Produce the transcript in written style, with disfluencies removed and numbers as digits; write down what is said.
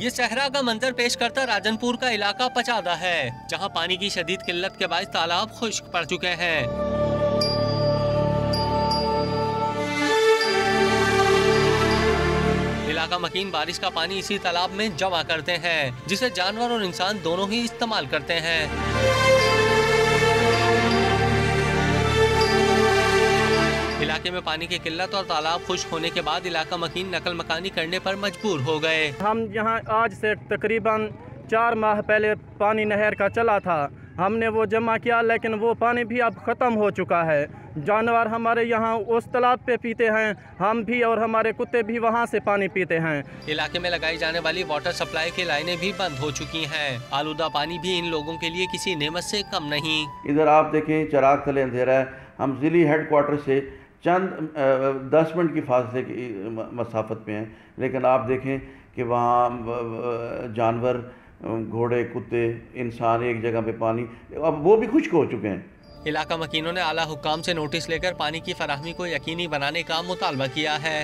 ये सहरा का मंजर पेश करता राजनपुर का इलाका पचादा है, जहां पानी की शदीद किल्लत के बायस तालाब खुश्क पड़ चुके हैं। इलाका मकीन बारिश का पानी इसी तालाब में जमा करते हैं, जिसे जानवर और इंसान दोनों ही इस्तेमाल करते हैं। इलाके में पानी की किल्लत और तालाब खुश्क होने के बाद इलाका मकीन नकल मकानी करने पर मजबूर हो गए। हम यहाँ आज से तकरीबन 4 माह पहले पानी नहर का चला था, हमने वो जमा किया, लेकिन वो पानी भी अब ख़त्म हो चुका है। जानवर हमारे यहाँ उस तालाब पे पीते हैं, हम भी और हमारे कुत्ते भी वहाँ से पानी पीते हैं। इलाके में लगाई जाने वाली वाटर सप्लाई की लाइनें भी बंद हो चुकी हैं। आलूदा पानी भी इन लोगों के लिए किसी नेमत से कम नहीं। इधर आप देखें चिराग तले अंधेरा है। हम ज़िली हेडक्वार्टर से चंद 10 मिनट की फासले की मसाफत पे हैं, लेकिन आप देखें कि वहाँ जानवर, घोड़े, कुत्ते, इंसान एक जगह पे पानी, अब वो भी खुश्क हो चुके हैं। इलाका मकीनों ने आला हुक्काम से नोटिस लेकर पानी की फराहमी को यकीनी बनाने का मुतालबा किया है।